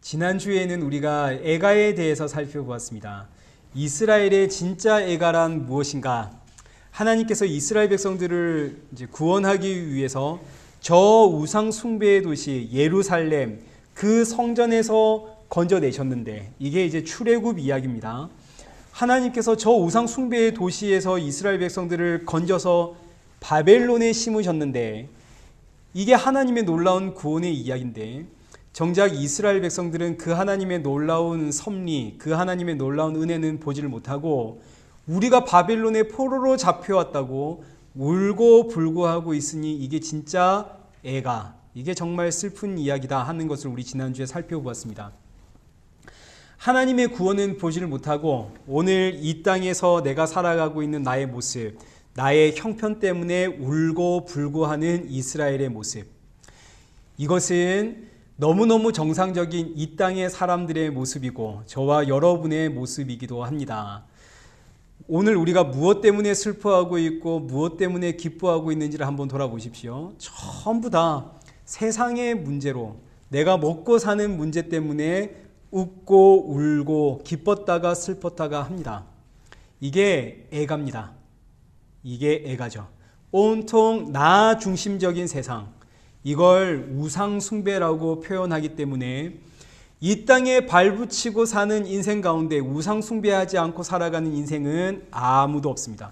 지난주에는 우리가 애가에 대해서 살펴보았습니다. 이스라엘의 진짜 애가란 무엇인가? 하나님께서 이스라엘 백성들을 구원하기 위해서 저 우상 숭배의 도시 예루살렘 그 성전에서 건져내셨는데, 이게 이제 출애굽 이야기입니다. 하나님께서 저 우상 숭배의 도시에서 이스라엘 백성들을 건져서 바벨론에 심으셨는데, 이게 하나님의 놀라운 구원의 이야기인데, 정작 이스라엘 백성들은 그 하나님의 놀라운 섭리, 그 하나님의 놀라운 은혜는 보지를 못하고 우리가 바벨론의 포로로 잡혀왔다고 울고 불고하고 있으니 이게 진짜 애가, 이게 정말 슬픈 이야기다 하는 것을 우리 지난주에 살펴보았습니다. 하나님의 구원은 보지를 못하고 오늘 이 땅에서 내가 살아가고 있는 나의 모습, 나의 형편 때문에 울고 불고하는 이스라엘의 모습, 이것은 너무너무 정상적인 이 땅의 사람들의 모습이고 저와 여러분의 모습이기도 합니다. 오늘 우리가 무엇 때문에 슬퍼하고 있고 무엇 때문에 기뻐하고 있는지를 한번 돌아보십시오. 전부 다 세상의 문제로, 내가 먹고 사는 문제 때문에 웃고 울고 기뻤다가 슬펐다가 합니다. 이게 애가입니다. 이게 애가죠. 온통 나 중심적인 세상, 이걸 우상 숭배라고 표현하기 때문에 이 땅에 발붙이고 사는 인생 가운데 우상 숭배하지 않고 살아가는 인생은 아무도 없습니다.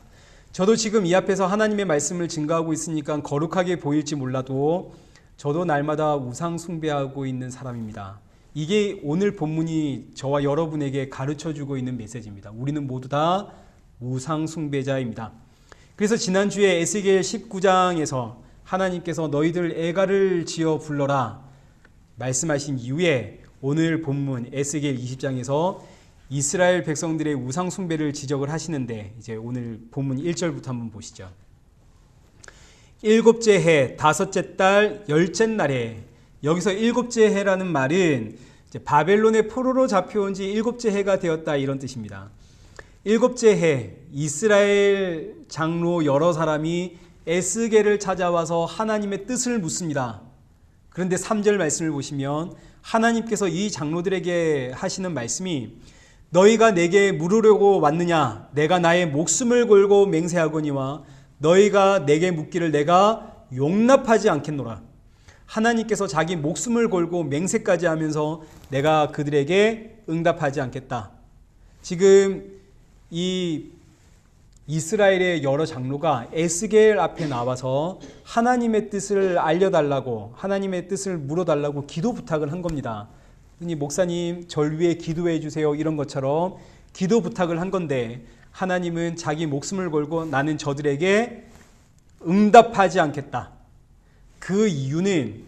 저도 지금 이 앞에서 하나님의 말씀을 증거하고 있으니까 거룩하게 보일지 몰라도 저도 날마다 우상 숭배하고 있는 사람입니다. 이게 오늘 본문이 저와 여러분에게 가르쳐주고 있는 메시지입니다. 우리는 모두 다 우상 숭배자입니다. 그래서 지난주에 에스겔 19장에서 하나님께서 너희들 애가를 지어 불러라 말씀하신 이후에 오늘 본문 에스겔 20장에서 이스라엘 백성들의 우상 숭배를 지적을 하시는데, 이제 오늘 본문 1절부터 한번 보시죠. 일곱째 해 다섯째 달 열째 날에, 여기서 일곱째 해라는 말은 이제 바벨론의 포로로 잡혀온 지 일곱째 해가 되었다 이런 뜻입니다. 일곱째 해 이스라엘 장로 여러 사람이 에스겔을 찾아와서 하나님의 뜻을 묻습니다. 그런데 3절 말씀을 보시면 하나님께서 이 장로들에게 하시는 말씀이 너희가 내게 물으려고 왔느냐? 내가 나의 목숨을 걸고 맹세하거니와 너희가 내게 묻기를 내가 용납하지 않겠노라. 하나님께서 자기 목숨을 걸고 맹세까지 하면서 내가 그들에게 응답하지 않겠다. 지금 이 이스라엘의 여러 장로가 에스겔 앞에 나와서 하나님의 뜻을 알려달라고, 하나님의 뜻을 물어달라고 기도 부탁을 한 겁니다. 흔히 목사님 절 위해 기도해 주세요 이런 것처럼 기도 부탁을 한 건데, 하나님은 자기 목숨을 걸고 나는 저들에게 응답하지 않겠다. 그 이유는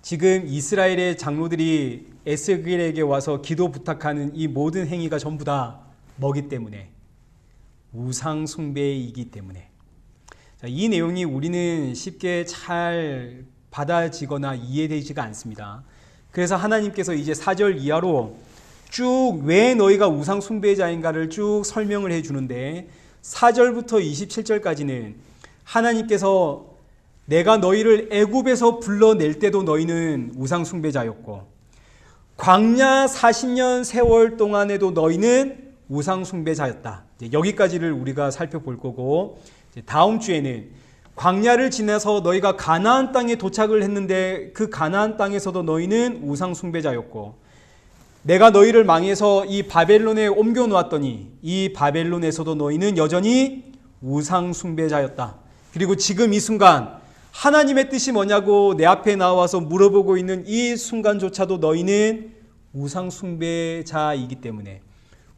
지금 이스라엘의 장로들이 에스겔에게 와서 기도 부탁하는 이 모든 행위가 전부 다 뭐기 때문에, 우상 숭배이기 때문에. 자, 이 내용이 우리는 쉽게 잘 받아지거나 이해되지가 않습니다. 그래서 하나님께서 이제 4절 이하로 쭉 왜 너희가 우상 숭배자인가를 쭉 설명을 해주는데, 4절부터 27절까지는 하나님께서 내가 너희를 애굽에서 불러낼 때도 너희는 우상 숭배자였고 광야 40년 세월 동안에도 너희는 우상 숭배자였다. 여기까지를 우리가 살펴볼 거고, 다음 주에는 광야를 지나서 너희가 가나안 땅에 도착을 했는데 그 가나안 땅에서도 너희는 우상 숭배자였고, 내가 너희를 망해서 이 바벨론에 옮겨 놓았더니 이 바벨론에서도 너희는 여전히 우상 숭배자였다. 그리고 지금 이 순간 하나님의 뜻이 뭐냐고 내 앞에 나와서 물어보고 있는 이 순간조차도 너희는 우상 숭배자이기 때문에,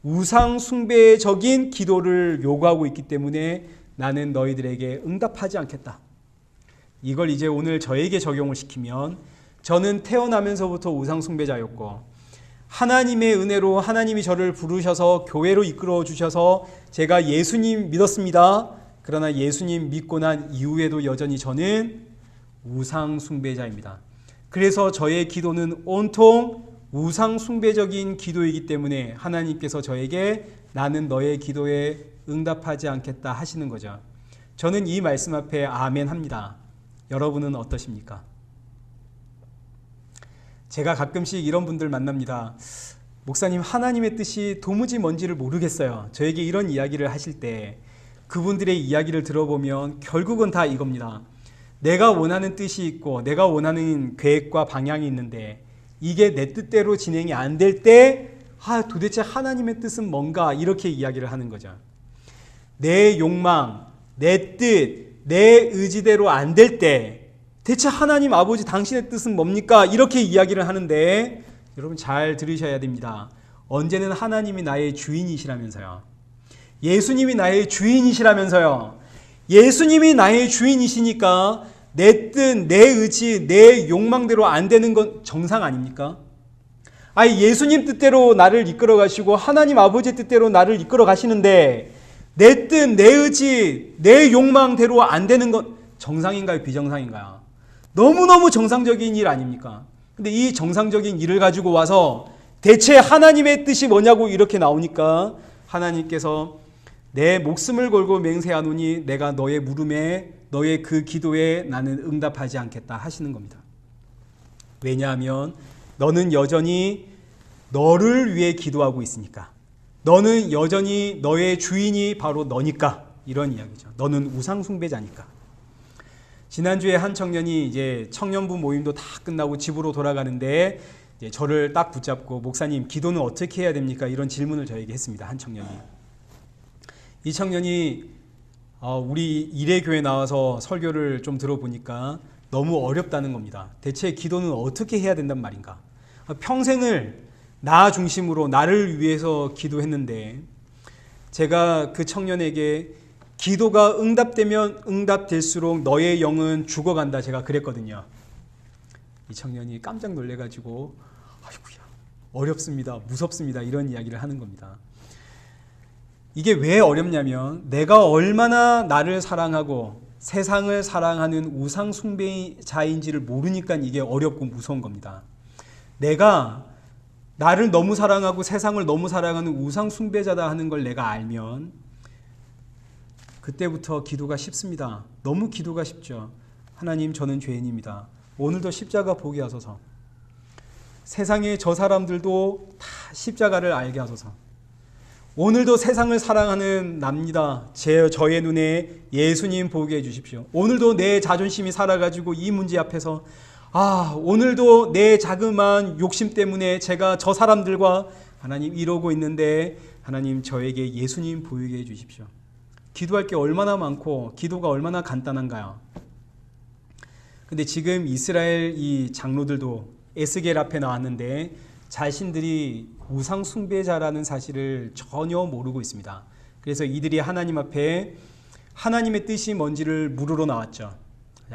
우상 숭배적인 기도를 요구하고 있기 때문에 나는 너희들에게 응답하지 않겠다. 이걸 이제 오늘 저에게 적용을 시키면, 저는 태어나면서부터 우상 숭배자였고 하나님의 은혜로 하나님이 저를 부르셔서 교회로 이끌어 주셔서 제가 예수님 믿었습니다. 그러나 예수님 믿고 난 이후에도 여전히 저는 우상 숭배자입니다. 그래서 저의 기도는 온통 우상 숭배적인 기도이기 때문에 하나님께서 저에게 나는 너의 기도에 응답하지 않겠다 하시는 거죠. 저는 이 말씀 앞에 아멘 합니다. 여러분은 어떠십니까? 제가 가끔씩 이런 분들 만납니다. 목사님, 하나님의 뜻이 도무지 뭔지를 모르겠어요. 저에게 이런 이야기를 하실 때 그분들의 이야기를 들어보면 결국은 다 이겁니다. 내가 원하는 뜻이 있고 내가 원하는 계획과 방향이 있는데 이게 내 뜻대로 진행이 안 될 때 도대체 하나님의 뜻은 뭔가, 이렇게 이야기를 하는 거죠. 내 욕망, 내 뜻, 내 의지대로 안 될 때 대체 하나님 아버지 당신의 뜻은 뭡니까? 이렇게 이야기를 하는데 여러분 잘 들으셔야 됩니다. 언제는 하나님이 나의 주인이시라면서요. 예수님이 나의 주인이시라면서요. 예수님이 나의 주인이시니까 내 뜻, 내 의지, 내 욕망대로 안 되는 건 정상 아닙니까? 예수님 뜻대로 나를 이끌어 가시고 하나님 아버지 뜻대로 나를 이끌어 가시는데 내 뜻, 내 의지, 내 욕망대로 안 되는 건 정상인가요? 비정상인가요? 너무너무 정상적인 일 아닙니까? 근데 이 정상적인 일을 가지고 와서 대체 하나님의 뜻이 뭐냐고 이렇게 나오니까 하나님께서 내 목숨을 걸고 맹세하노니 내가 너의 물음에, 너의 그 기도에 나는 응답하지 않겠다 하시는 겁니다. 왜냐하면 너는 여전히 너를 위해 기도하고 있으니까. 너는 여전히 너의 주인이 바로 너니까. 이런 이야기죠. 너는 우상 숭배자니까. 지난주에 한 청년이 이제 청년부 모임도 다 끝나고 집으로 돌아가는데 이제 저를 딱 붙잡고 목사님, 기도는 어떻게 해야 됩니까? 이런 질문을 저에게 했습니다. 한 청년이. 이 청년이 우리 일회교회 나와서 설교를 좀 들어보니까 너무 어렵다는 겁니다. 대체 기도는 어떻게 해야 된단 말인가? 평생을 나 중심으로 나를 위해서 기도했는데 제가 그 청년에게 기도가 응답되면 응답될수록 너의 영은 죽어간다, 제가 그랬거든요. 이 청년이 깜짝 놀래가지고 아이고야, 어렵습니다, 무섭습니다, 이런 이야기를 하는 겁니다. 이게 왜 어렵냐면 내가 얼마나 나를 사랑하고 세상을 사랑하는 우상 숭배자인지를 모르니까 이게 어렵고 무서운 겁니다. 내가 나를 너무 사랑하고 세상을 너무 사랑하는 우상 숭배자다 하는 걸 내가 알면 그때부터 기도가 쉽습니다. 너무 기도가 쉽죠. 하나님, 저는 죄인입니다. 오늘도 십자가 보게 하소서. 세상의 저 사람들도 다 십자가를 알게 하소서. 오늘도 세상을 사랑하는 납니다. 저의 눈에 예수님 보게 해주십시오. 오늘도 내 자존심이 살아가지고 이 문제 앞에서 오늘도 내 자그마한 욕심 때문에 제가 저 사람들과 하나님 이러고 있는데 하나님, 저에게 예수님 보이게 해주십시오. 기도할 게 얼마나 많고 기도가 얼마나 간단한가요? 근데 지금 이스라엘 이 장로들도 에스겔 앞에 나왔는데 자신들이 우상 숭배자라는 사실을 전혀 모르고 있습니다. 그래서 이들이 하나님 앞에 하나님의 뜻이 뭔지를 물으러 나왔죠.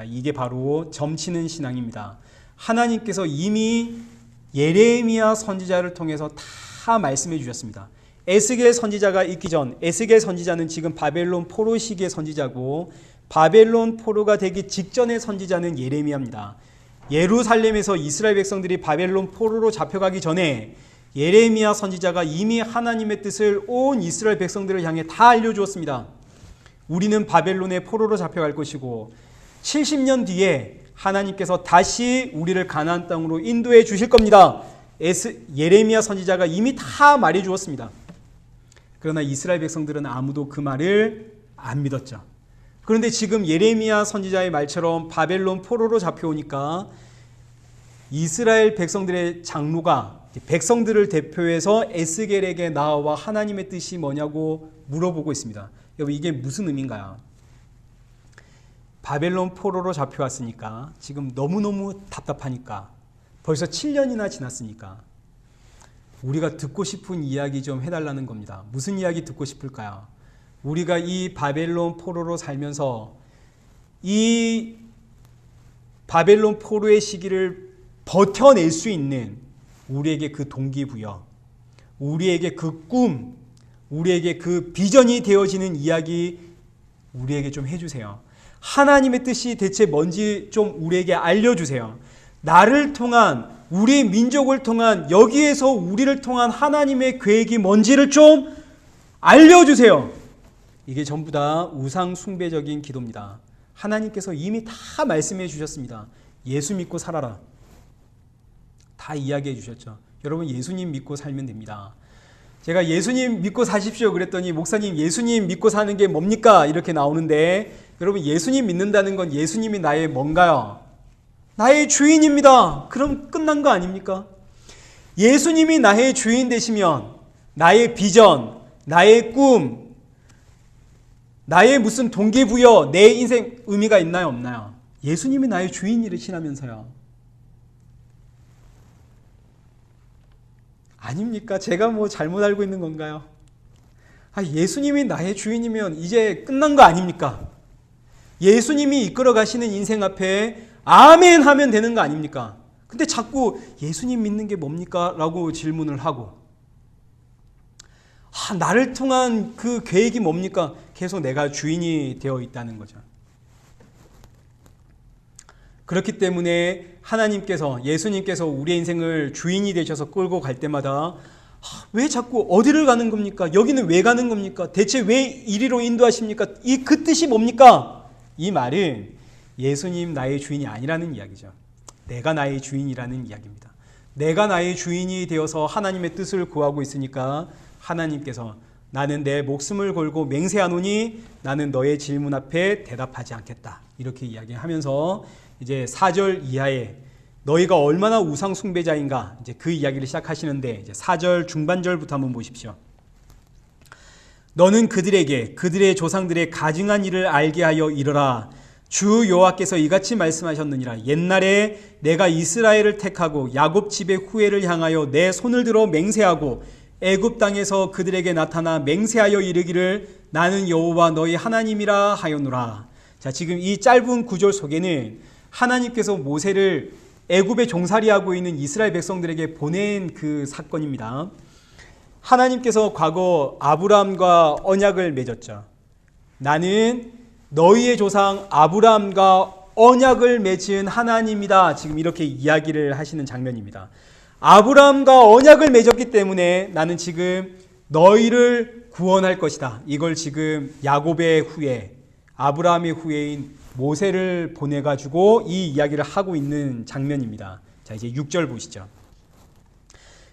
이게 바로 점치는 신앙입니다. 하나님께서 이미 예레미야 선지자를 통해서 다 말씀해 주셨습니다. 에스겔 선지자가 있기 전, 에스겔 선지자는 지금 바벨론 포로 시기의 선지자고 바벨론 포로가 되기 직전의 선지자는 예레미야입니다. 예루살렘에서 이스라엘 백성들이 바벨론 포로로 잡혀가기 전에 예레미야 선지자가 이미 하나님의 뜻을 온 이스라엘 백성들을 향해 다 알려주었습니다. 우리는 바벨론의 포로로 잡혀갈 것이고 70년 뒤에 하나님께서 다시 우리를 가나안 땅으로 인도해 주실 겁니다. 예레미야 선지자가 이미 다 말해 주었습니다. 그러나 이스라엘 백성들은 아무도 그 말을 안 믿었죠. 그런데 지금 예레미야 선지자의 말처럼 바벨론 포로로 잡혀오니까 이스라엘 백성들의 장로가 백성들을 대표해서 에스겔에게 나와 하나님의 뜻이 뭐냐고 물어보고 있습니다. 여러분, 이게 무슨 의미인가요? 바벨론 포로로 잡혀왔으니까 지금 너무너무 답답하니까 벌써 7년이나 지났으니까 우리가 듣고 싶은 이야기 좀 해달라는 겁니다. 무슨 이야기 듣고 싶을까요? 우리가 이 바벨론 포로로 살면서 이 바벨론 포로의 시기를 버텨낼 수 있는 우리에게 그 동기부여, 우리에게 그 꿈, 우리에게 그 비전이 되어지는 이야기 우리에게 좀 해주세요. 하나님의 뜻이 대체 뭔지 좀 우리에게 알려주세요. 나를 통한, 우리 민족을 통한, 여기에서 우리를 통한 하나님의 계획이 뭔지를 좀 알려주세요. 이게 전부 다 우상 숭배적인 기도입니다. 하나님께서 이미 다 말씀해 주셨습니다. 예수 믿고 살아라. 다 이야기해 주셨죠. 여러분 예수님 믿고 살면 됩니다. 제가 예수님 믿고 사십시오 그랬더니 목사님 예수님 믿고 사는 게 뭡니까? 이렇게 나오는데 여러분 예수님 믿는다는 건 예수님이 나의 뭔가요? 나의 주인입니다. 그럼 끝난 거 아닙니까? 예수님이 나의 주인 되시면 나의 비전, 나의 꿈, 나의 무슨 동기부여, 내 인생 의미가 있나요? 없나요? 예수님이 나의 주인이시라면서요. 아닙니까? 제가 뭐 잘못 알고 있는 건가요? 예수님이 나의 주인이면 이제 끝난 거 아닙니까? 예수님이 이끌어 가시는 인생 앞에 아멘 하면 되는 거 아닙니까? 근데 자꾸 예수님 믿는 게 뭡니까? 라고 질문을 하고 나를 통한 그 계획이 뭡니까? 계속 내가 주인이 되어 있다는 거죠. 그렇기 때문에 하나님께서 예수님께서 우리의 인생을 주인이 되셔서 끌고 갈 때마다 왜 자꾸 어디를 가는 겁니까? 여기는 왜 가는 겁니까? 대체 왜 이리로 인도하십니까? 그 뜻이 뭡니까? 이 말은 예수님 나의 주인이 아니라는 이야기죠. 내가 나의 주인이라는 이야기입니다. 내가 나의 주인이 되어서 하나님의 뜻을 구하고 있으니까 하나님께서 나는 내 목숨을 걸고 맹세하노니 나는 너의 질문 앞에 대답하지 않겠다. 이렇게 이야기하면서 이제 4절 이하에 너희가 얼마나 우상 숭배자인가 이제 그 이야기를 시작하시는데 이제 4절 중반절부터 한번 보십시오. 너는 그들에게 그들의 조상들의 가증한 일을 알게 하여 이르라. 주 여호와께서 이같이 말씀하셨느니라. 옛날에 내가 이스라엘을 택하고 야곱 집의 후예를 향하여 내 손을 들어 맹세하고 애굽 땅에서 그들에게 나타나 맹세하여 이르기를 나는 여호와 너희 하나님이라 하였노라. 자, 지금 이 짧은 구절 속에는 하나님께서 모세를 애굽에 종살이하고 있는 이스라엘 백성들에게 보낸 그 사건입니다. 하나님께서 과거 아브라함과 언약을 맺었죠. 나는 너희의 조상 아브라함과 언약을 맺은 하나님이다. 지금 이렇게 이야기를 하시는 장면입니다. 아브라함과 언약을 맺었기 때문에 나는 지금 너희를 구원할 것이다. 이걸 지금 야곱의 후예, 아브라함의 후예인 모세를 보내가지고 이 이야기를 하고 있는 장면입니다. 자, 이제 6절 보시죠.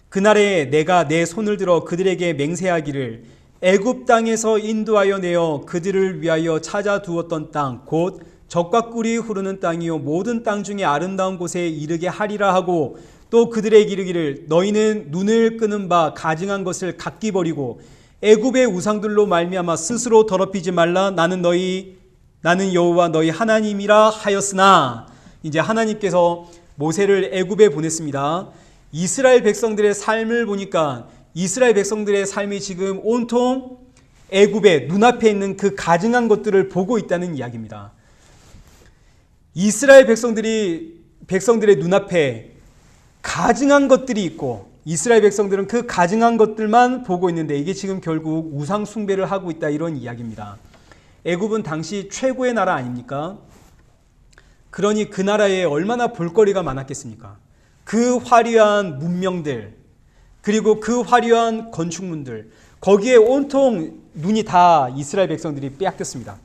그날에 내가 내 손을 들어 그들에게 맹세하기를 애굽 땅에서 인도하여 내어 그들을 위하여 찾아 두었던 땅 곧 젖과 꿀이 흐르는 땅이요 모든 땅 중에 아름다운 곳에 이르게 하리라 하고 또 그들에게 이르기를 너희는 눈을 끄는 바 가증한 것을 각기 버리고 애굽의 우상들로 말미암아 스스로 더럽히지 말라. 나는 여호와 너희 하나님이라 하였으나 이제 하나님께서 모세를 애굽에 보냈습니다. 이스라엘 백성들의 삶을 보니까 이스라엘 백성들의 삶이 지금 온통 애굽의 눈앞에 있는 그 가증한 것들을 보고 있다는 이야기입니다. 이스라엘 백성들의 눈앞에 가증한 것들이 있고 이스라엘 백성들은 그 가증한 것들만 보고 있는데 이게 지금 결국 우상 숭배를 하고 있다 이런 이야기입니다. 애굽은 당시 최고의 나라 아닙니까? 그러니 그 나라에 얼마나 볼거리가 많았겠습니까? 그 화려한 문명들 그리고 그 화려한 건축물들 거기에 온통 눈이 다 이스라엘 백성들이 빼앗겼습니다.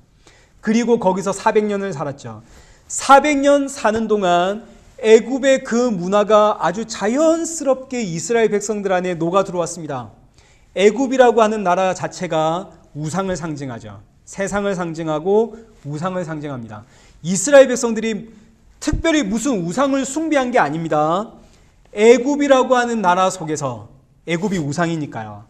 그리고 거기서 400년을 살았죠. 400년 사는 동안 애굽의 그 문화가 아주 자연스럽게 이스라엘 백성들 안에 녹아 들어왔습니다. 애굽이라고 하는 나라 자체가 우상을 상징하죠. 세상을 상징하고 우상을 상징합니다. 이스라엘 백성들이 특별히 무슨 우상을 숭배한 게 아닙니다. 애굽이라고 하는 나라 속에서 애굽이 우상이니까요.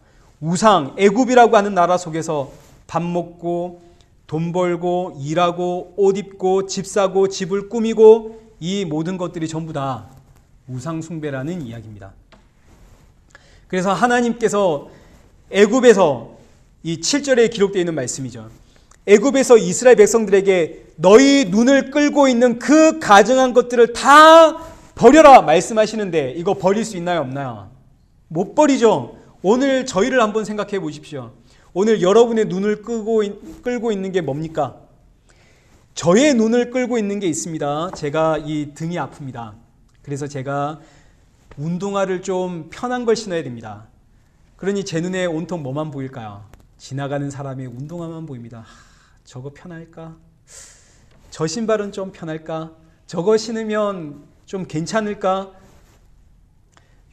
애굽이라고 하는 나라 속에서 밥 먹고 돈 벌고 일하고 옷 입고 집 사고 집을 꾸미고 이 모든 것들이 전부 다 우상 숭배라는 이야기입니다. 그래서 하나님께서 애굽에서 이 7절에 기록되어 있는 말씀이죠. 애굽에서 이스라엘 백성들에게 너희 눈을 끌고 있는 그 가증한 것들을 다 버려라 말씀하시는데 이거 버릴 수 있나요 없나요? 못 버리죠. 오늘 저희를 한번 생각해 보십시오. 오늘 여러분의 눈을 끌고 있는 게 뭡니까? 저의 눈을 끌고 있는 게 있습니다. 제가 이 등이 아픕니다. 그래서 제가 운동화를 좀 편한 걸 신어야 됩니다. 그러니 제 눈에 온통 뭐만 보일까요? 지나가는 사람의 운동화만 보입니다. 저거 편할까? 저 신발은 좀 편할까? 저거 신으면 좀 괜찮을까?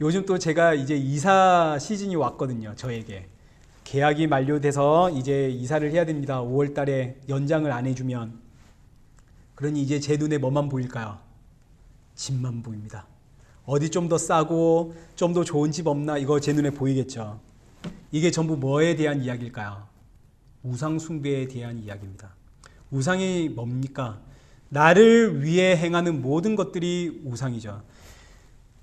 요즘 또 제가 이제 이사 시즌이 왔거든요. 저에게. 계약이 만료돼서 이제 이사를 해야 됩니다. 5월 달에 연장을 안 해주면. 그러니 이제 제 눈에 뭐만 보일까요? 집만 보입니다. 어디 좀 더 싸고 좀 더 좋은 집 없나? 이거 제 눈에 보이겠죠. 이게 전부 뭐에 대한 이야기일까요? 우상 숭배에 대한 이야기입니다. 우상이 뭡니까? 나를 위해 행하는 모든 것들이 우상이죠.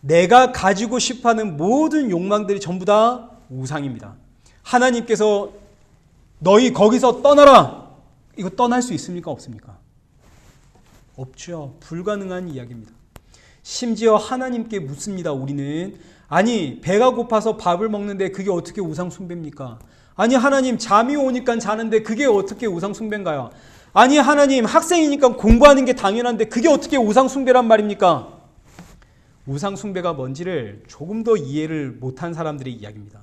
내가 가지고 싶어하는 모든 욕망들이 전부 다 우상입니다. 하나님께서 너희 거기서 떠나라. 이거 떠날 수 있습니까? 없습니까? 없죠. 불가능한 이야기입니다. 심지어 하나님께 묻습니다. 우리는 아니 배가 고파서 밥을 먹는데 그게 어떻게 우상 숭배입니까? 아니 하나님 잠이 오니까 자는데 그게 어떻게 우상 숭배인가요? 아니 하나님 학생이니까 공부하는 게 당연한데 그게 어떻게 우상 숭배란 말입니까? 우상 숭배가 뭔지를 조금 더 이해를 못한 사람들의 이야기입니다.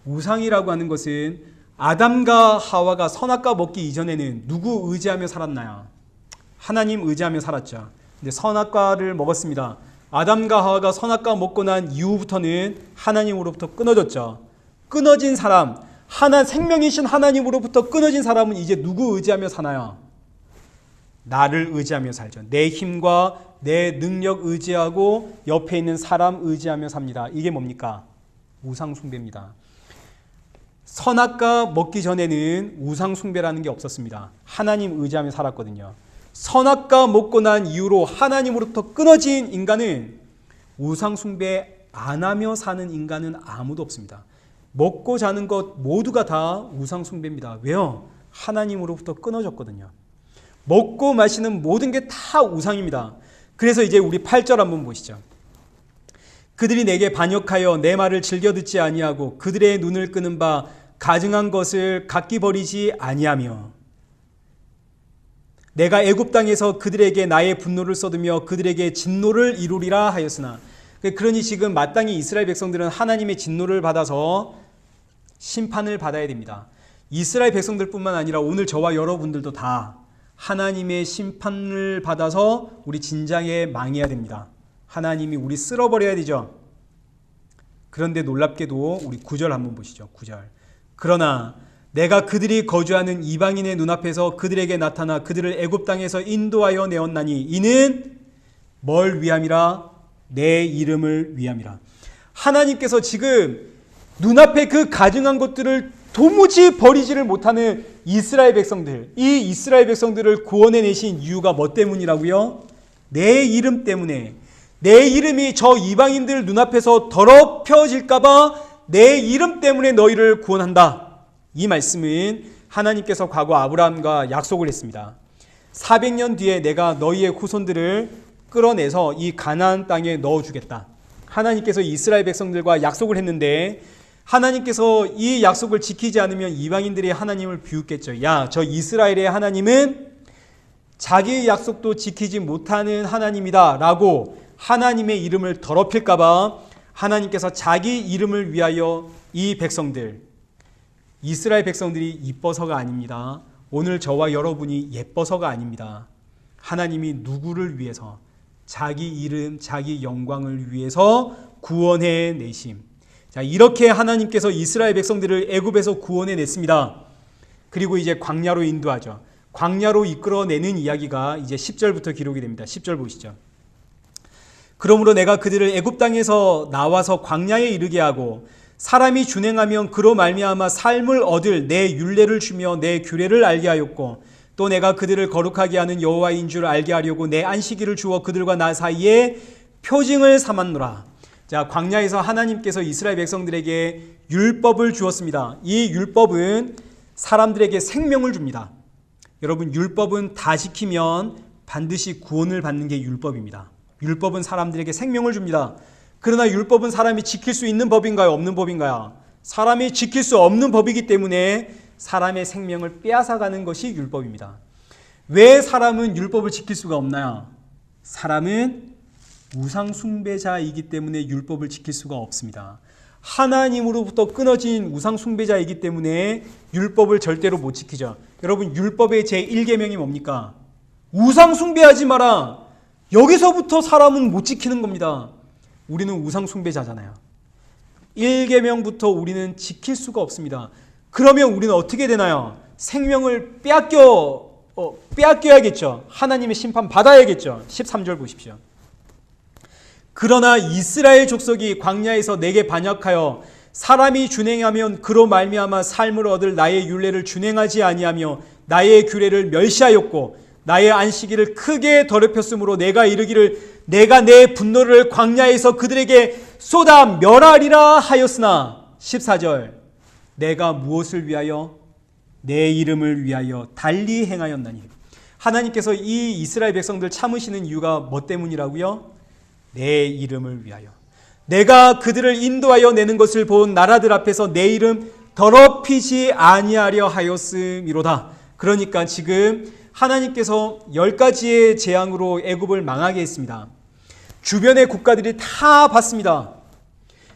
우상이라고 하는 것은 아담과 하와가 선악과 먹기 이전에는 누구 의지하며 살았나요? 하나님 의지하며 살았죠. 근데 선악과를 먹었습니다. 아담과 하와가 선악과 먹고 난 이후부터는 하나님으로부터 끊어졌죠. 끊어진 사람, 생명이신 하나님으로부터 끊어진 사람은 이제 누구 의지하며 사나요? 나를 의지하며 살죠. 내 힘과 내 능력 의지하고 옆에 있는 사람 의지하며 삽니다. 이게 뭡니까? 우상 숭배입니다. 선악과 먹기 전에는 우상 숭배라는 게 없었습니다. 하나님 의지하며 살았거든요. 선악과 먹고 난 이후로 하나님으로부터 끊어진 인간은 우상 숭배 안 하며 사는 인간은 아무도 없습니다. 먹고 자는 것 모두가 다 우상 숭배입니다. 왜요? 하나님으로부터 끊어졌거든요. 먹고 마시는 모든 게 다 우상입니다. 그래서 이제 우리 8절 한번 보시죠. 그들이 내게 반역하여 내 말을 즐겨 듣지 아니하고 그들의 눈을 끄는 바 가증한 것을 각기 버리지 아니하며 내가 애굽 땅에서 그들에게 나의 분노를 쏟으며 그들에게 진노를 이루리라 하였으나 그러니 지금 마땅히 이스라엘 백성들은 하나님의 진노를 받아서 심판을 받아야 됩니다. 이스라엘 백성들뿐만 아니라 오늘 저와 여러분들도 다 하나님의 심판을 받아서 우리 진작에 망해야 됩니다. 하나님이 우리 쓸어버려야 되죠. 그런데 놀랍게도 우리 9절 한번 보시죠. 9절. 그러나 내가 그들이 거주하는 이방인의 눈앞에서 그들에게 나타나 그들을 애굽 땅에서 인도하여 내었나니 이는 뭘 위함이라? 내 이름을 위함이라. 하나님께서 지금 눈앞에 그 가증한 것들을 도무지 버리지를 못하는 이스라엘 백성들, 이 이스라엘 백성들을 구원해 내신 이유가 뭐 때문이라고요? 내 이름 때문에. 내 이름이 저 이방인들 눈앞에서 더럽혀질까 봐 내 이름 때문에 너희를 구원한다. 이 말씀은 하나님께서 과거 아브라함과 약속을 했습니다. 400년 뒤에 내가 너희의 후손들을 끌어내서 이 가나안 땅에 넣어주겠다. 하나님께서 이스라엘 백성들과 약속을 했는데 하나님께서 이 약속을 지키지 않으면 이방인들이 하나님을 비웃겠죠. 야, 저 이스라엘의 하나님은 자기의 약속도 지키지 못하는 하나님이다 라고 하나님의 이름을 더럽힐까 봐 하나님께서 자기 이름을 위하여 이 백성들, 이스라엘 백성들이 이뻐서가 아닙니다. 오늘 저와 여러분이 예뻐서가 아닙니다. 하나님이 누구를 위해서? 자기 이름, 자기 영광을 위해서 구원해 내심. 자, 이렇게 하나님께서 이스라엘 백성들을 애굽에서 구원해 냈습니다. 그리고 이제 광야로 인도하죠. 광야로 이끌어내는 이야기가 이제 10절부터 기록이 됩니다. 10절 보시죠. 그러므로 내가 그들을 애굽 땅에서 나와서 광야에 이르게 하고 사람이 준행하면 그로 말미암아 삶을 얻을 내 율례를 주며 내 규례를 알게 하였고 또 내가 그들을 거룩하게 하는 여호와인 줄 알게 하려고 내 안식일을 주어 그들과 나 사이에 표징을 삼았노라. 자, 광야에서 하나님께서 이스라엘 백성들에게 율법을 주었습니다. 이 율법은 사람들에게 생명을 줍니다. 여러분, 율법은 다 지키면 반드시 구원을 받는 게 율법입니다. 율법은 사람들에게 생명을 줍니다. 그러나 율법은 사람이 지킬 수 있는 법인가요? 없는 법인가요? 사람이 지킬 수 없는 법이기 때문에 사람의 생명을 빼앗아가는 것이 율법입니다. 왜 사람은 율법을 지킬 수가 없나요? 사람은 우상 숭배자이기 때문에 율법을 지킬 수가 없습니다. 하나님으로부터 끊어진 우상 숭배자이기 때문에 율법을 절대로 못 지키죠. 여러분, 율법의 제1계명이 뭡니까? 우상 숭배하지 마라. 여기서부터 사람은 못 지키는 겁니다. 우리는 우상 숭배자잖아요. 1계명부터 우리는 지킬 수가 없습니다. 그러면 우리는 어떻게 되나요? 생명을 빼앗겨야겠죠. 하나님의 심판 받아야겠죠. 13절 보십시오. 그러나 이스라엘 족속이 광야에서 내게 반역하여 사람이 준행하면 그로 말미암아 삶을 얻을 나의 율례를 준행하지 아니하며 나의 규례를 멸시하였고 나의 안식일을 크게 더럽혔으므로 내가 이르기를 내가 내 분노를 광야에서 그들에게 쏟아 멸하리라 하였으나 14절 내가 무엇을 위하여 내 이름을 위하여 달리 행하였나니. 하나님께서 이 이스라엘 백성들 참으시는 이유가 뭐 때문이라고요? 내 이름을 위하여. 내가 그들을 인도하여 내는 것을 본 나라들 앞에서 내 이름 더럽히지 아니하려 하였음이로다. 그러니까 지금 하나님께서 10가지의 재앙으로 애굽을 망하게 했습니다. 주변의 국가들이 다 봤습니다.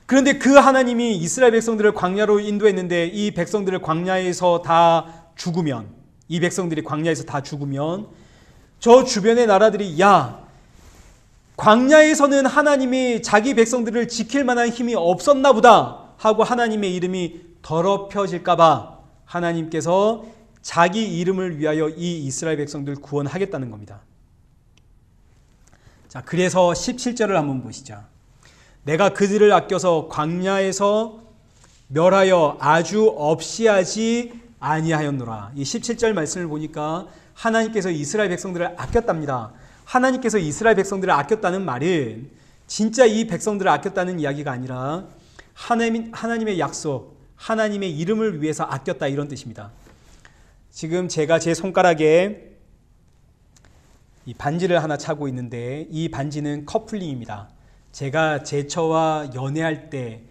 그런데 그 하나님이 이스라엘 백성들을 광야로 인도했는데 이 백성들을 광야에서 다 죽으면, 이 백성들이 광야에서 다 죽으면 저 주변의 나라들이 야, 광야에서는 하나님이 자기 백성들을 지킬 만한 힘이 없었나 보다 하고 하나님의 이름이 더럽혀질까 봐 하나님께서 자기 이름을 위하여 이 이스라엘 백성들을 구원하겠다는 겁니다. 자, 그래서 17절을 한번 보시죠. 내가 그들을 아껴서 광야에서 멸하여 아주 없이 하지 아니하였노라. 이 17절 말씀을 보니까 하나님께서 이스라엘 백성들을 아꼈답니다. 하나님께서 이스라엘 백성들을 아꼈다는 말은 진짜 이 백성들을 아꼈다는 이야기가 아니라 하나님의 약속, 하나님의 이름을 위해서 아꼈다 이런 뜻입니다. 지금 제가 제 손가락에 이 반지를 하나 차고 있는데 이 반지는 커플링입니다. 제가 제처와 연애할 때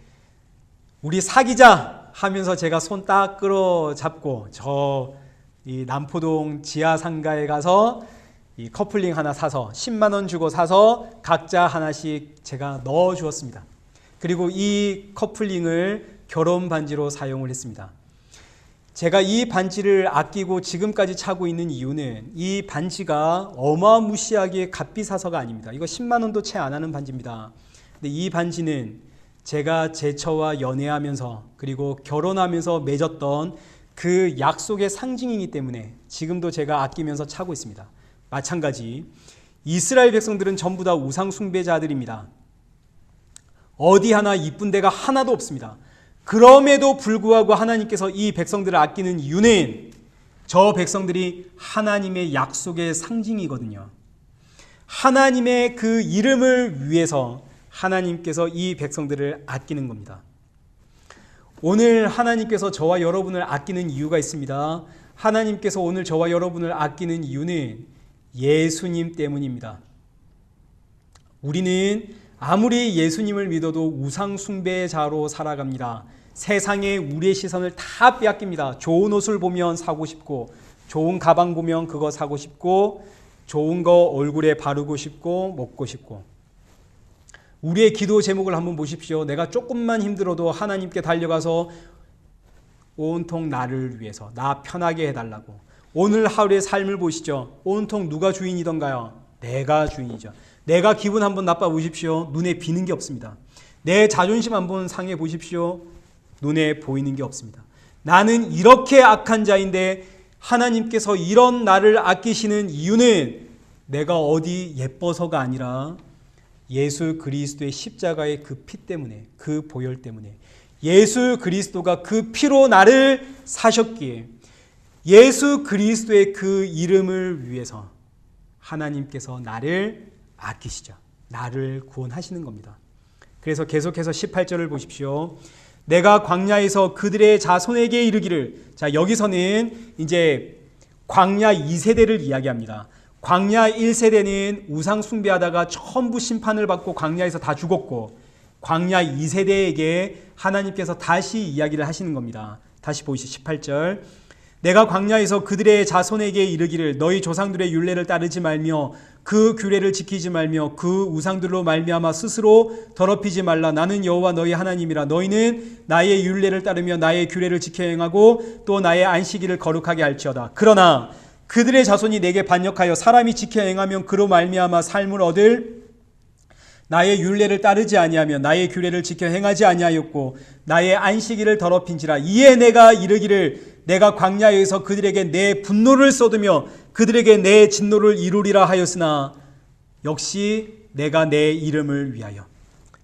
우리 사귀자 하면서 제가 손 딱 끌어잡고 저 이 남포동 지하 상가에 가서 이 커플링 하나 사서 10만 원 주고 사서 각자 하나씩 제가 넣어 주었습니다. 그리고 이 커플링을 결혼 반지로 사용을 했습니다. 제가 이 반지를 아끼고 지금까지 차고 있는 이유는 이 반지가 어마무시하게 값비 사서가 아닙니다. 이거 10만 원도 채 안 하는 반지입니다. 근데 이 반지는 제가 제처와 연애하면서 그리고 결혼하면서 맺었던 그 약속의 상징이기 때문에 지금도 제가 아끼면서 차고 있습니다. 마찬가지 이스라엘 백성들은 전부 다 우상 숭배자들입니다. 어디 하나 이쁜 데가 하나도 없습니다. 그럼에도 불구하고 하나님께서 이 백성들을 아끼는 이유는 저 백성들이 하나님의 약속의 상징이거든요. 하나님의 그 이름을 위해서 하나님께서 이 백성들을 아끼는 겁니다. 오늘 하나님께서 저와 여러분을 아끼는 이유가 있습니다. 하나님께서 오늘 저와 여러분을 아끼는 이유는 예수님 때문입니다. 우리는 아무리 예수님을 믿어도 우상 숭배자로 살아갑니다. 세상에 우리의 시선을 다 빼앗깁니다. 좋은 옷을 보면 사고 싶고, 좋은 가방 보면 그거 사고 싶고, 좋은 거 얼굴에 바르고 싶고, 먹고 싶고. 우리의 기도 제목을 한번 보십시오. 내가 조금만 힘들어도 하나님께 달려가서 온통 나를 위해서, 나 편하게 해달라고. 오늘 하루의 삶을 보시죠. 온통 누가 주인이던가요? 내가 주인이죠. 내가 기분 한번 나빠 보십시오. 눈에 비는 게 없습니다. 내 자존심 한번 상해 보십시오. 눈에 보이는 게 없습니다. 나는 이렇게 악한 자인데 하나님께서 이런 나를 아끼시는 이유는 내가 어디 예뻐서가 아니라 예수 그리스도의 십자가의 그 피 때문에, 그 보혈 때문에, 예수 그리스도가 그 피로 나를 사셨기에 예수 그리스도의 그 이름을 위해서 하나님께서 나를 아끼시죠. 나를 구원하시는 겁니다. 그래서 계속해서 18절을 보십시오. 내가 광야에서 그들의 자손에게 이르기를. 자, 여기서는 이제 광야 2세대를 이야기합니다. 광야 1세대는 우상 숭배하다가 전부 심판을 받고 광야에서 다 죽었고, 광야 2세대에게 하나님께서 다시 이야기를 하시는 겁니다. 다시 보시죠. 18절. 내가 광야에서 그들의 자손에게 이르기를 너희 조상들의 율례를 따르지 말며 그 규례를 지키지 말며 그 우상들로 말미암아 스스로 더럽히지 말라. 나는 여호와 너희 하나님이라. 너희는 나의 율례를 따르며 나의 규례를 지켜 행하고 또 나의 안식일을 거룩하게 할지어다. 그러나 그들의 자손이 내게 반역하여 사람이 지켜 행하면 그로 말미암아 삶을 얻을 나의 율례를 따르지 아니하며 나의 규례를 지켜 행하지 아니하였고 나의 안식일을 더럽힌지라. 이에 내가 이르기를 내가 광야에서 그들에게 내 분노를 쏟으며 그들에게 내 진노를 이루리라 하였으나 역시 내가 내 이름을 위하여,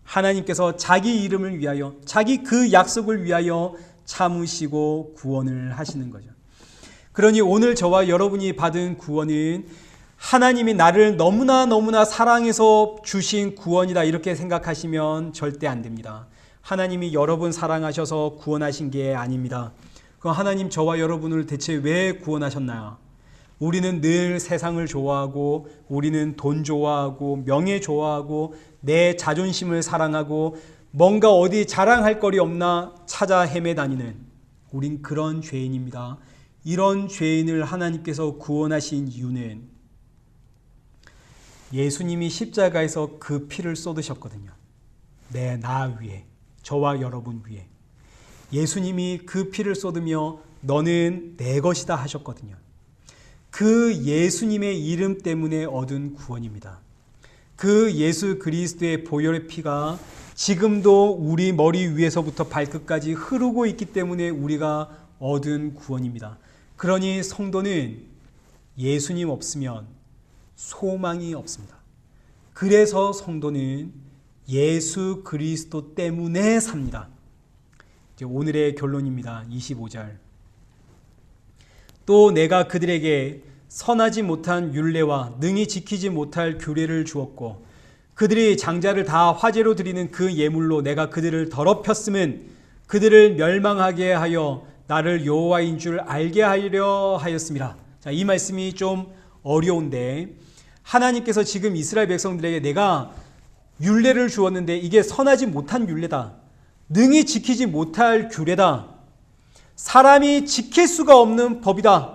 하나님께서 자기 이름을 위하여, 자기 그 약속을 위하여 참으시고 구원을 하시는 거죠. 그러니 오늘 저와 여러분이 받은 구원은 하나님이 나를 너무나 사랑해서 주신 구원이다 이렇게 생각하시면 절대 안 됩니다. 하나님이 여러분 사랑하셔서 구원하신 게 아닙니다. 그 하나님 저와 여러분을 대체 왜 구원하셨나요? 우리는 늘 세상을 좋아하고, 우리는 돈 좋아하고, 명예 좋아하고, 내 자존심을 사랑하고, 뭔가 어디 자랑할 거리 없나 찾아 헤매다니는, 우린 그런 죄인입니다. 이런 죄인을 하나님께서 구원하신 이유는 예수님이 십자가에서 그 피를 쏟으셨거든요. 나 위에, 저와 여러분 위에 예수님이 그 피를 쏟으며 너는 내 것이다 하셨거든요. 그 예수님의 이름 때문에 얻은 구원입니다. 그 예수 그리스도의 보혈의 피가 지금도 우리 머리 위에서부터 발끝까지 흐르고 있기 때문에 우리가 얻은 구원입니다. 그러니 성도는 예수님 없으면 소망이 없습니다. 그래서 성도는 예수 그리스도 때문에 삽니다. 이제 오늘의 결론입니다. 25절. 또 내가 그들에게 선하지 못한 율례와 능히 지키지 못할 규례를 주었고 그들이 장자를 다 화제로 드리는 그 예물로 내가 그들을 더럽혔음은 그들을 멸망하게 하여 나를 여호와인 줄 알게 하려 하였습니다. 자, 이 말씀이 좀 어려운데 하나님께서 지금 이스라엘 백성들에게 내가 율례를 주었는데 이게 선하지 못한 율례다. 능히 지키지 못할 규례다. 사람이 지킬 수가 없는 법이다.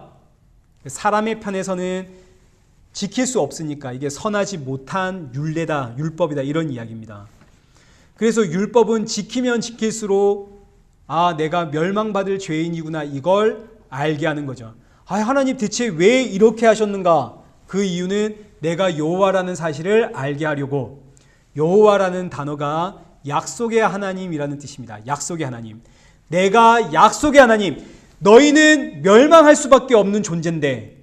사람의 편에서는 지킬 수 없으니까 이게 선하지 못한 율례다, 율법이다 이런 이야기입니다. 그래서 율법은 지키면 지킬수록 내가 멸망받을 죄인이구나 이걸 알게 하는 거죠. 하나님 대체 왜 이렇게 하셨는가? 그 이유는 내가 여호와라는 사실을 알게 하려고. 여호와라는 단어가 약속의 하나님이라는 뜻입니다. 약속의 하나님. 내가 약속의 하나님, 너희는 멸망할 수밖에 없는 존재인데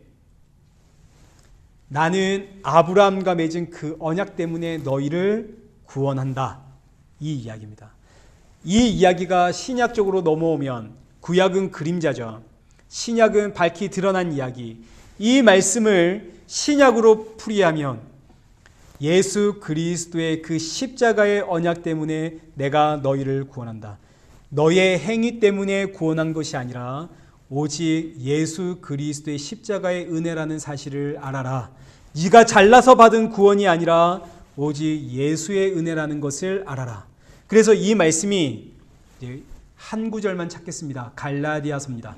나는 아브라함과 맺은 그 언약 때문에 너희를 구원한다. 이 이야기입니다. 이 이야기가 신약적으로 넘어오면 구약은 그림자죠. 신약은 밝히 드러난 이야기. 이 말씀을 신약으로 풀이하면 예수 그리스도의 그 십자가의 언약 때문에 내가 너희를 구원한다. 너의 행위 때문에 구원한 것이 아니라 오직 예수 그리스도의 십자가의 은혜라는 사실을 알아라. 네가 잘나서 받은 구원이 아니라 오직 예수의 은혜라는 것을 알아라. 그래서 이 말씀이 한 구절만 찾겠습니다. 갈라디아서입니다.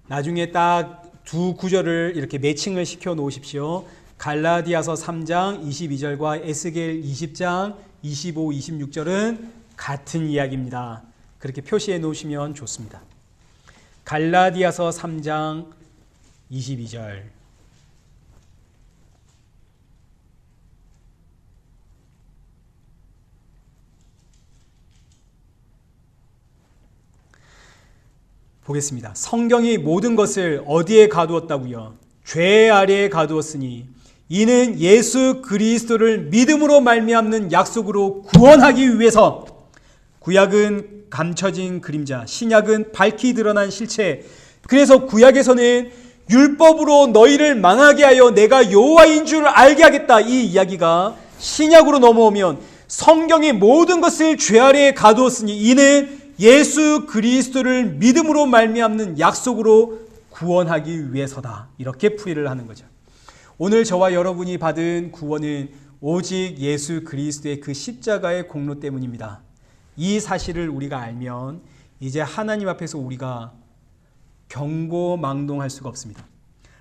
나중에 딱 두 구절을 이렇게 매칭을 시켜 놓으십시오. 갈라디아서 3장 22절과 에스겔 20장 25, 26절은 같은 이야기입니다. 그렇게 표시해 놓으시면 좋습니다. 갈라디아서 3장 22절. 보겠습니다. 성경이 모든 것을 어디에 가두었다고요? 죄 아래에 가두었으니 이는 예수 그리스도를 믿음으로 말미암는 약속으로 구원하기 위해서. 구약은 감춰진 그림자, 신약은 밝히 드러난 실체. 그래서 구약에서는 율법으로 너희를 망하게 하여 내가 여호와인 줄 알게 하겠다 이 이야기가 신약으로 넘어오면 성경이 모든 것을 죄 아래에 가두었으니 이는 예수 그리스도를 믿음으로 말미암는 약속으로 구원하기 위해서다. 이렇게 풀이를 하는 거죠. 오늘 저와 여러분이 받은 구원은 오직 예수 그리스도의 그 십자가의 공로 때문입니다. 이 사실을 우리가 알면 이제 하나님 앞에서 우리가 경고망동할 수가 없습니다.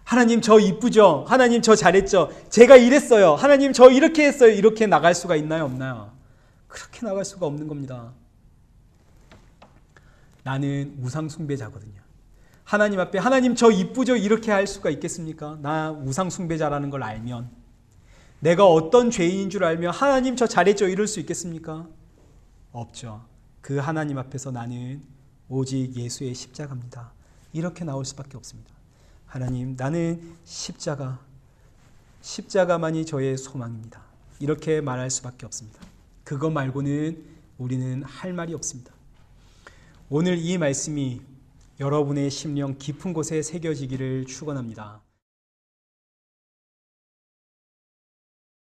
하나님 저 이쁘죠? 하나님 저 잘했죠? 제가 이랬어요. 하나님 저 이렇게 했어요. 이렇게 나갈 수가 있나요? 없나요? 그렇게 나갈 수가 없는 겁니다. 나는 우상 숭배자거든요. 하나님 앞에 하나님 저 이쁘죠? 이렇게 할 수가 있겠습니까? 나 우상 숭배자라는 걸 알면 내가 어떤 죄인인 줄 알며 하나님 저 잘했죠 이럴 수 있겠습니까? 없죠. 그 하나님 앞에서 나는 오직 예수의 십자가입니다. 이렇게 나올 수밖에 없습니다. 하나님, 나는 십자가만이 저의 소망입니다. 이렇게 말할 수밖에 없습니다. 그거 말고는 우리는 할 말이 없습니다. 오늘 이 말씀이 여러분의 심령 깊은 곳에 새겨지기를 축원합니다.